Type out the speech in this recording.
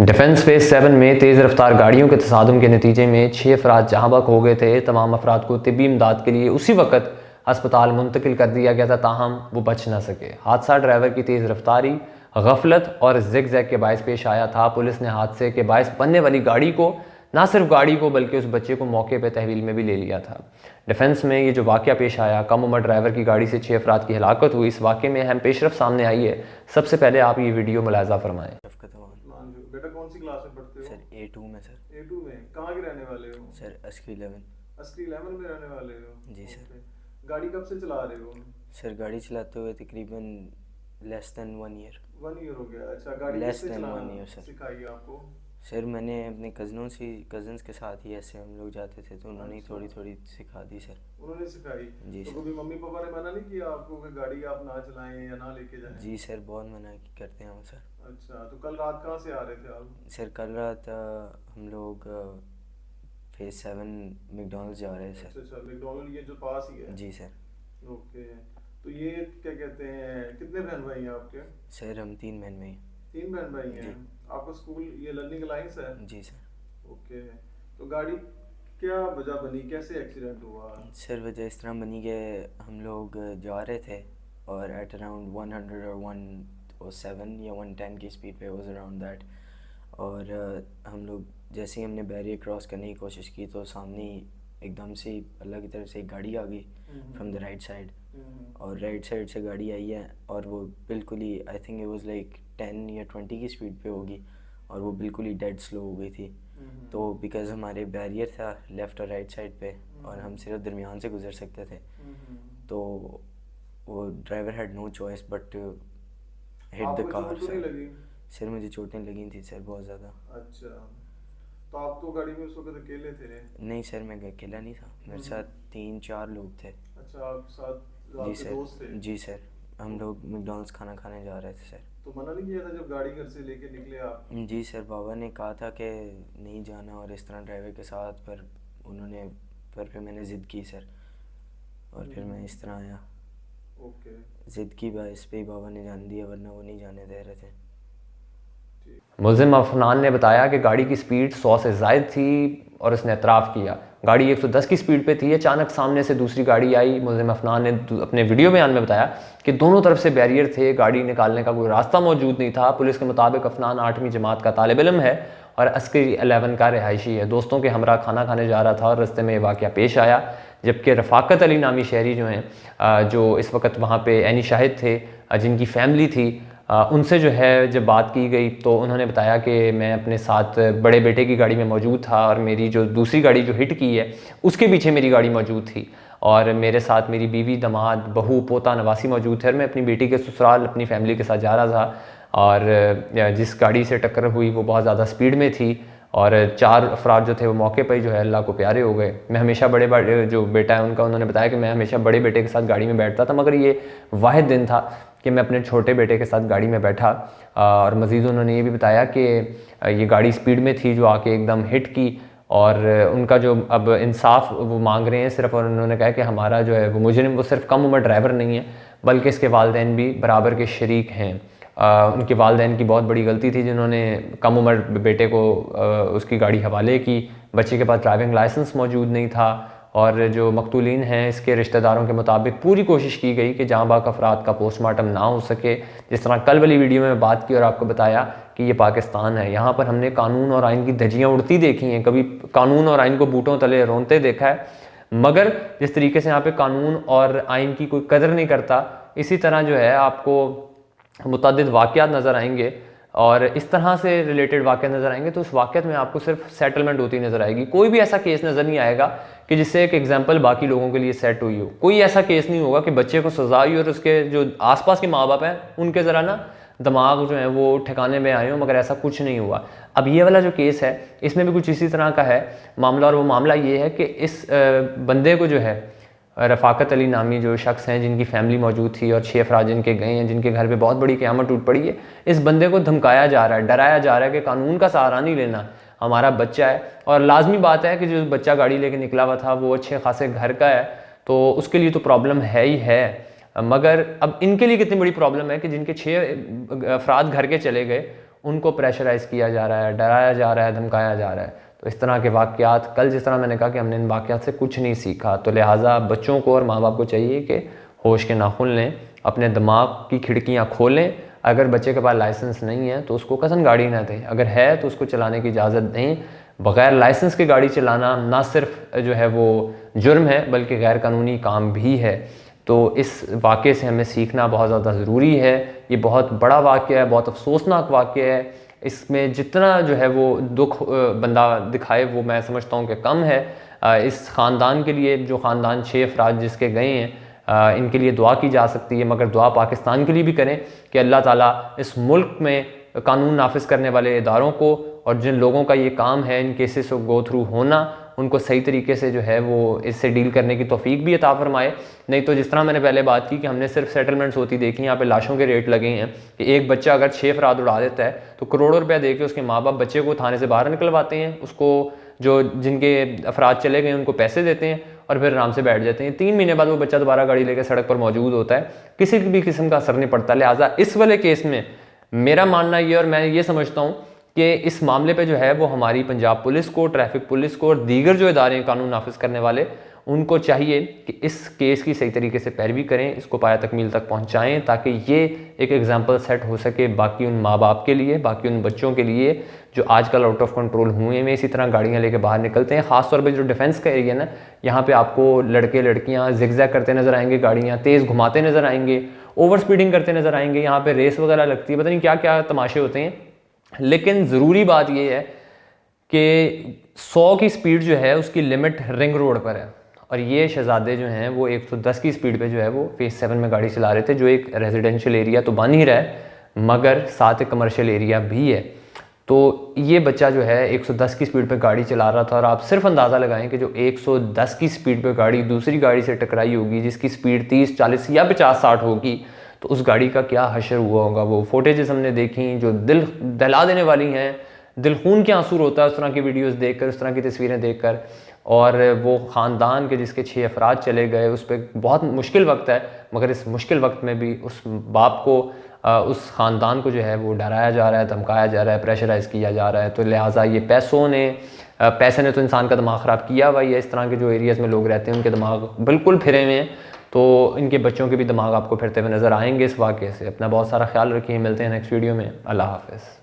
Defence phase 7 में तेज़ रफ्तार गाड़ियों के तसादुम के नतीजे में 6 अफराद जहाँ बहक हो गए थे। तमाम अफराद को तिब्बी इमदाद के लिए उसी वक्त अस्पताल मुंतकिल कर दिया गया था, ताहम वो बच न सके। हादसा ड्राइवर की तेज़ रफ्तारी, गफलत और जिग जैग के बायस पेश आया था। पुलिस ने हादसे के बायस बनने वाली गाड़ी को, ना सिर्फ गाड़ी को बल्कि उस बच्चे को मौके पर तहवील में भी ले लिया था। डिफेंस में ये जो वाक़या पेश आया, कम उम्र ड्राइवर की गाड़ी से 6 अफराद की हलाकत हुई। इस वाक़े में अहम पेशरफ सामने आई है। सबसे पहले आप ये वीडियो मुलाज़ा फरमाएँ। बेटा कौन सी क्लास में पढ़ते हो? सर A2 में। सर A2 में। कहाँ के रहने वाले हो? सर अस्की 11। अस्की 11 में रहने वाले हो? जी सर। गाड़ी कब से चला रहे हो? सर गाड़ी चलाते हुए तकरीबन लेस दैन 1 ईयर। 1 ईयर हो गया। अच्छा, गाड़ी लेस किसने दैन 1 चलाना ईयर सर। सिखाई आपको? सर मैंने अपने कज़न्स के साथ ही ऐसे हम लोग जाते थे तो उन्होंने ही थोड़ी थोड़ी सिखा दी सर। उन्होंने सिखाई? जी तो सर। कभी मम्मी पापा ने मना नहीं किया आपको कि गाड़ी आप ना चलाएं या ना लेके जाएं? जी सर, बहुत मना करते हैं हम सर। अच्छा, तो कल रात कहाँ से आ रहे थे आप? सर कल रात हम लोग फेज 7 मैकडॉनल्ड्स जा रहे हैं सर। अच्छा, मैकडॉनल्ड ये जो पास ही है? जी सर। ओके, तो ये क्या कहते हैं, कितने बहन भाई हैं आपके? सर हम 3 बहन भाई। 3 बहन भाई हैं। आपका स्कूल ये लर्निंग अलायंस है? जी सर। ओके, तो गाड़ी क्या वजह बनी, कैसे एक्सीडेंट हुआ? सर वजह इस तरह बनी कि हम लोग जा रहे थे और एट अराउंड 100 और 107 या 110 की स्पीड पे, वाज अराउंड दैट। और हम लोग जैसे ही हमने बैरियर क्रॉस करने की कोशिश की तो सामने एकदम से अल्लाह की तरफ से एक गाड़ी आ गई फ्रॉम द राइट साइड। और राइट साइड से गाड़ी आई है और वो बिल्कुल ही, I think it was like 10 या 20 की स्पीड पे होगी और वो बिल्कुल ही डेड स्लो हो गई थी। तो बिकॉज हमारे बैरियर था लेफ़्ट और राइट साइड पे और हम सिर्फ दरमियान से गुजर सकते थे, तो वो driver had no choice but hit the car. Sir मुझे चोटें लगी थी सर बहुत ज़्यादा। अच्छा, तो आप तो गाड़ी में उस वक्त अकेले थे? नहीं सर, मैं अकेला नहीं था, मेरे साथ 3-4 लोग थे। अच्छा, आप साथ जी आपके दोस्त थे? सर। जी सर, हम लोग मैकडॉनल्ड्स खाना खाने जा रहे थे सर। तो मना नहीं किया था जब गाड़ी घर से लेके निकले आप? जी सर, बाबा ने कहा था कि नहीं जाना और इस तरह ड्राइवर के साथ, पर उन्होंने फिर मैंने ज़िद की सर और फिर मैं इस तरह आया। ओके, ज़िद की बाइस पे ही बाबा ने जान दिया, वरना वो नहीं जाने दे रहे थे। मुल्ज़िम अफनान ने बताया कि गाड़ी की स्पीड 100 से ज़ायद थी और उसने एतराफ़ किया गाड़ी 110 की स्पीड पे थी। अचानक सामने से दूसरी गाड़ी आई। मुल्ज़िम अफनान ने अपने वीडियो बयान में बताया कि दोनों तरफ से बैरियर थे, गाड़ी निकालने का कोई रास्ता मौजूद नहीं था। पुलिस के मुताबिक अफनान 8वीं जमात का तालिब इल्म है और अस्करी 11 का रिहायशी है। दोस्तों के हमरा खाना खाने जा रहा था और रास्ते में वाक़या पेश आया, जबकि रफ़ाकत अली नामी शहरी जो हैं, जो इस वक्त वहाँ पे ऐनी शाहिद थे, जिनकी फैमिली थी, उनसे जो है जब बात की गई तो उन्होंने बताया कि मैं अपने साथ बड़े बेटे की गाड़ी में मौजूद था और मेरी जो दूसरी गाड़ी जो हिट की है उसके पीछे मेरी गाड़ी मौजूद थी और मेरे साथ मेरी बीवी, दामाद, बहू, पोता, नवासी मौजूद थे और मैं अपनी बेटी के ससुराल अपनी फैमिली के साथ जा रहा था। और जिस गाड़ी से टक्कर हुई वो बहुत ज़्यादा स्पीड में थी और 4 अफराद जो थे वो मौके पर ही जो है अल्लाह को प्यारे हो गए। मैं हमेशा बड़े जो बेटा है उनका, उन्होंने बताया कि मैं हमेशा बड़े बेटे के साथ गाड़ी में बैठता था, मगर ये वाहिद दिन था कि मैं अपने छोटे बेटे के साथ गाड़ी में बैठा। और मज़ीद उन्होंने ये भी बताया कि ये गाड़ी स्पीड में थी जो आके एकदम हिट की और उनका जो अब इंसाफ वो मांग रहे हैं सिर्फ, और उन्होंने कहा कि हमारा जो है वो मुजरिम वो सिर्फ कम उम्र ड्राइवर नहीं है बल्कि इसके वालिदैन भी बराबर के शरीक हैं। उनके वालिदैन की बहुत बड़ी गलती थी जिन्होंने कम उम्र बेटे को उसकी गाड़ी हवाले की। बच्चे के पास ड्राइविंग लाइसेंस मौजूद नहीं था और जो मकतूलीन हैं इसके रिश्तेदारों के मुताबिक पूरी कोशिश की गई कि जाँ बाक अफराद का पोस्टमार्टम ना हो सके। जिस तरह कल वाली वीडियो में बात की और आपको बताया कि ये पाकिस्तान है, यहाँ पर हमने कानून और आइन की धज्जियाँ उड़ती देखी हैं, कभी कानून और आइन को बूटों तले रोनते देखा है, मगर जिस तरीके से यहाँ पे कानून और आइन की कोई कदर नहीं करता, इसी तरह जो है आपको मुतअद्दिद वाक़यात नज़र आएंगे और इस तरह से रिलेटेड वाक़यात नज़र आएंगे तो उस वाक़यात में आपको सिर्फ सेटलमेंट होती नज़र आएगी। कोई भी ऐसा केस नज़र नहीं आएगा कि जिससे एक एग्जांपल बाकी लोगों के लिए सेट हुई हो। कोई ऐसा केस नहीं होगा कि बच्चे को सज़ा हुई और उसके जो आसपास के माँ बाप हैं उनके ज़रा ना दिमाग जो है वो ठिकाने में आए हो, मगर ऐसा कुछ नहीं हुआ। अब ये वाला जो केस है इसमें भी कुछ इसी तरह का है मामला, और वो मामला ये है कि इस बंदे को जो है रफ़ाकत अली नामी जो शख्स हैं जिनकी फैमिली मौजूद थी और 6 अफराद जिनके गए हैं, जिनके घर पे बहुत बड़ी क़यामत टूट पड़ी है, इस बंदे को धमकाया जा रहा है, डराया जा रहा है कि कानून का सहारा नहीं लेना, हमारा बच्चा है। और लाजमी बात है कि जो बच्चा गाड़ी लेके निकला हुआ था वो अच्छे खासे घर का है, तो उसके लिए तो प्रॉब्लम है ही है। मगर अब इनके लिए कितनी बड़ी प्रॉब्लम है कि जिनके 6 अफराद घर के चले गए उनको प्रेशराइज़ किया जा रहा है, डराया जा रहा है, धमकाया जा रहा है। तो इस तरह के वाक़यात, कल जिस तरह मैंने कहा कि हमने इन वाक़यात से कुछ नहीं सीखा, तो लिहाजा बच्चों को और माँ बाप को चाहिए कि होश के नाखून लें, अपने दिमाग की खिड़कियाँ खोलें। अगर बच्चे के पास लाइसेंस नहीं है तो उसको कतई गाड़ी ना दें, अगर है तो उसको चलाने की इजाज़त दें। बग़ैर लाइसेंस के गाड़ी चलाना ना सिर्फ जो है वो जुर्म है बल्कि गैर कानूनी काम भी है। तो इस वाक़े से हमें सीखना बहुत ज़्यादा ज़रूरी है। ये बहुत बड़ा वाक़या है, बहुत अफसोसनाक वाक़या है। इसमें जितना जो है वो दुख बंदा दिखाए वो मैं समझता हूँ कि कम है। इस ख़ानदान के लिए, जो ख़ानदान 6 अफराद जिसके गए हैं, इनके लिए दुआ की जा सकती है, मगर दुआ पाकिस्तान के लिए भी करें कि अल्लाह ताला इस मुल्क में कानून नाफिज करने वाले इदारों को और जिन लोगों का ये काम है इन केसेस को गो थ्रू होना, उनको सही तरीके से जो है वो इससे डील करने की तौफीक भी अता फरमाए। नहीं तो जिस तरह मैंने पहले बात की कि हमने सिर्फ सेटलमेंट्स होती देखी, यहाँ पे लाशों के रेट लगे हैं कि एक बच्चा अगर 6 अफराद उड़ा देता है तो करोड़ों रुपया दे के उसके माँ बाप बच्चे को थाने से बाहर निकलवाते हैं, उसको जो जिनके अफराद चले गए उनको पैसे देते हैं और फिर आराम से बैठ जाते हैं। 3 महीने बाद वो बच्चा दोबारा गाड़ी लेकर सड़क पर मौजूद होता है, किसी भी किस्म का असर नहीं पड़ता। लिहाजा इस वाले केस में मेरा मानना ये, और मैं ये समझता हूँ कि इस मामले पे जो है वो हमारी पंजाब पुलिस को, ट्रैफिक पुलिस को और दीगर जो इदारे हैं कानून नाफिज करने वाले, उनको चाहिए कि इस केस की सही तरीके से पैरवी करें, इसको पाया तकमील तक पहुंचाएं, ताकि ये एक एग्जांपल सेट हो सके बाकी उन माँ बाप के लिए, बाकी उन बच्चों के लिए जो आजकल आउट ऑफ कंट्रोल हुए हैं, इसी तरह गाड़ियाँ लेके बाहर निकलते हैं। ख़ासतौर पर जो डिफेंस का एरिया ना, यहाँ पे आपको लड़के लड़कियाँ जिगजैग करते नज़र आएंगे, गाड़ियाँ तेज़ घुमाते नज़र आएंगे, ओवर स्पीडिंग करते नज़र आएंगे, यहाँ पे रेस वगैरह लगती है, पता नहीं क्या क्या तमाशे होते हैं। लेकिन ज़रूरी बात यह है कि 100 की स्पीड जो है उसकी लिमिट रिंग रोड पर है, और ये शहजादे जो हैं वो 110 की स्पीड पे जो है वो फेज़ 7 में गाड़ी चला रहे थे, जो एक रेजिडेंशियल एरिया तो बन ही रहा है मगर साथ एक कमर्शियल एरिया भी है। तो ये बच्चा जो है 110 की स्पीड पे गाड़ी चला रहा था, और आप सिर्फ अंदाज़ा लगाएं कि जो 110 की स्पीड पे गाड़ी दूसरी गाड़ी से टकराई होगी जिसकी स्पीड 30, 40 या 50-60 होगी, तो उस गाड़ी का क्या हशर हुआ होगा। वो फुटेजेस हमने देखी जो दिल दहला देने वाली हैं, दिल खून के आंसू होता है उस तरह की वीडियोस देखकर, उस तरह की तस्वीरें देखकर। और वो ख़ानदान के जिसके 6 अफराद चले गए, उस पर बहुत मुश्किल वक्त है, मगर इस मुश्किल वक्त में भी उस बाप को, उस ख़ानदान को जो है वो डराया जा रहा है, धमकाया जा रहा है, प्रेशराइज़ किया जा रहा है। तो लिहाजा ये पैसे ने तो इंसान का दिमाग ख़राब किया हुआ ही है। इस तरह के जो एरियाज़ में लोग रहते हैं उनके दिमाग बिल्कुल फिरे हुए हैं, तो इनके बच्चों के भी दिमाग आपको फिरते हुए नज़र आएंगे इस वाक़े से। अपना बहुत सारा ख्याल रखिए, मिलते हैं नेक्स्ट वीडियो में। अल्लाह हाफ़िज़।